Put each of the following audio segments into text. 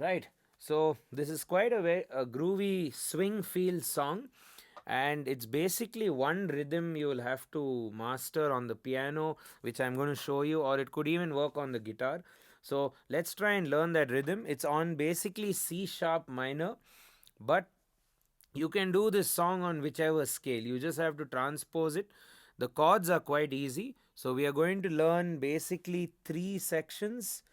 Right. So this is quite a groovy swing feel song, and it's basically one rhythm you will have to master on the piano, which I'm going to show you, or it could even work on the guitar. So let's try and learn that rhythm. It's on basically C sharp minor, but you can do this song on whichever scale. You just have to transpose it. The chords are quite easy. So we are going to learn basically three sections.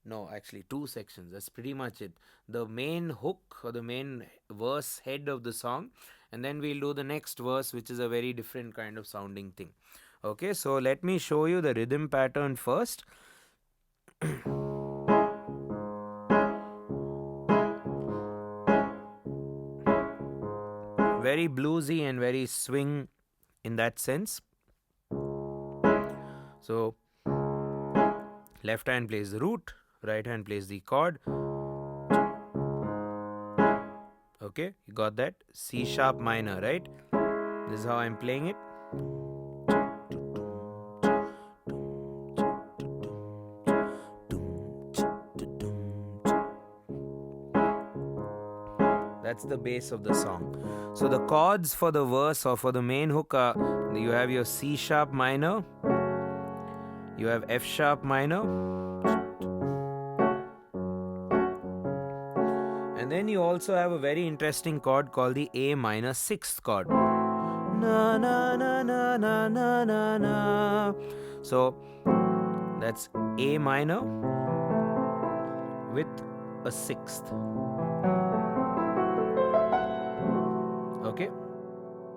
No, actually, two sections. That's pretty much it. The main hook or the main verse head of the song, and then we'll do the next verse, which is a very different kind of sounding thing. Okay, so let me show you the rhythm pattern first. Very bluesy and very swing in that sense. So, left hand plays the root, right hand plays the chord. Okay, you got that? C sharp minor, right? This is how I'm playing it. That's the base of the song. So the chords for the verse or for the main hook are, you have your C sharp minor, you have F sharp minor, and then you also have a very interesting chord called the A minor sixth chord. Na na na na na na na na. So that's A minor with a sixth. Okay,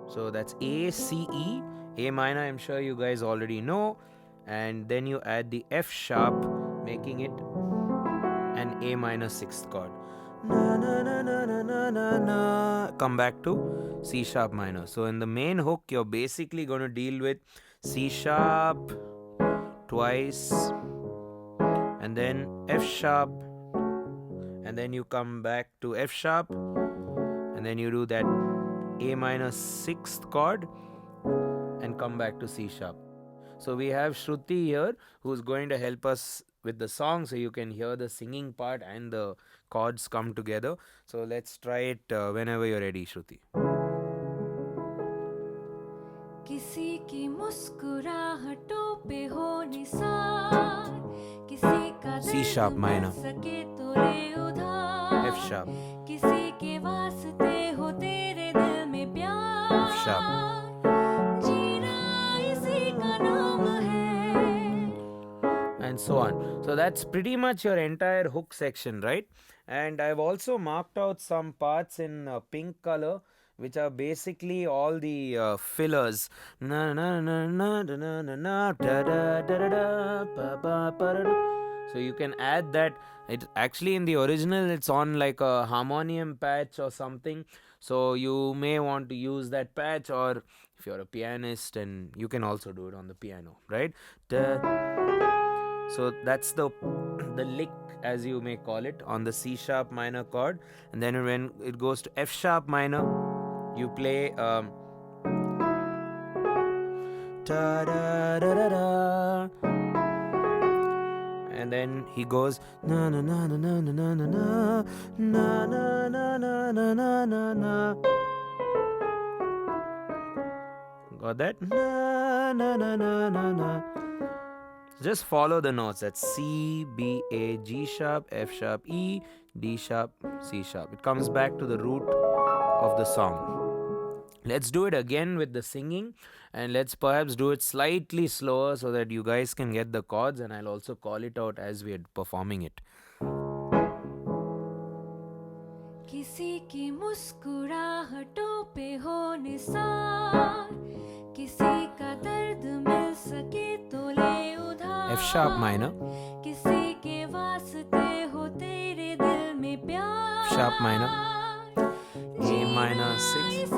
so that's A, C, E. A minor, I'm sure you guys already know, and then you add the F sharp, making it an A minor sixth chord. Na, na, na, na, na, na, na, na. Come back to C sharp minor. So in the main hook, you're basically going to deal with C sharp twice, and then F sharp, and then you come back to F sharp, and then you do that A minor sixth chord and come back to C sharp. So we have Shruti here who's going to help us with the song, so you can hear the singing part and the chords come together. So let's try it whenever you're ready, Shruti. किसी की मुस्कुराहटों पे हो निसार, किसी का C sharp minor, सके तो ले उधार, F sharp, किसी के वास्ते हो तेरे दिल में प्यार, F sharp, जीना इसी का नाम है, and so on. So that's pretty much your entire hook section, right? And I've also marked out some parts in pink color, which are basically all the fillers. Na na na na na na na na da da da da da pa pa pa da. So you can add that. It actually in the original it's on like a harmonium patch or something. So you may want to use that patch, or if you're a pianist, and you can also do it on the piano, right? Da. So that's the lick, as you may call it, on the C sharp minor chord, and then when it goes to F sharp minor, you play da da da da da, and then he goes na na na na na na na na na na na na na na na. Got that? Na na na na na na. Just follow the notes. That's C, B, A, G sharp, F sharp, E, D sharp, C sharp. It comes back to the root of the song. Let's do it again with the singing, and let's perhaps do it slightly slower so that you guys can get the chords, and I'll also call it out as we're performing it. किसी की मुस्कुराहटों पे हो निसार, किसी का दर्द मिल सके तो ले उधार, F sharp minor, किसी के वास्ते हो तेरे दिल में प्यार, F sharp minor, A minor 6,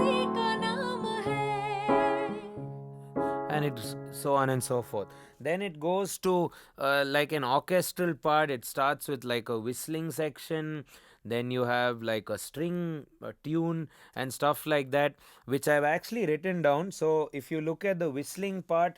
and it's so on and so forth. Then it goes to like an orchestral part. It starts with like a whistling section, then you have like a string a tune and stuff like that, which I've actually written down. So if you look at the whistling part,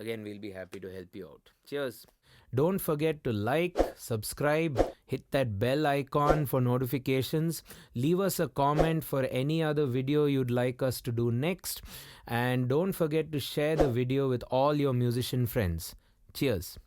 again, we'll be happy to help you out. Cheers. Don't forget to like, subscribe, hit that bell icon for notifications, leave us a comment for any other video you'd like us to do next, and don't forget to share the video with all your musician friends. Cheers.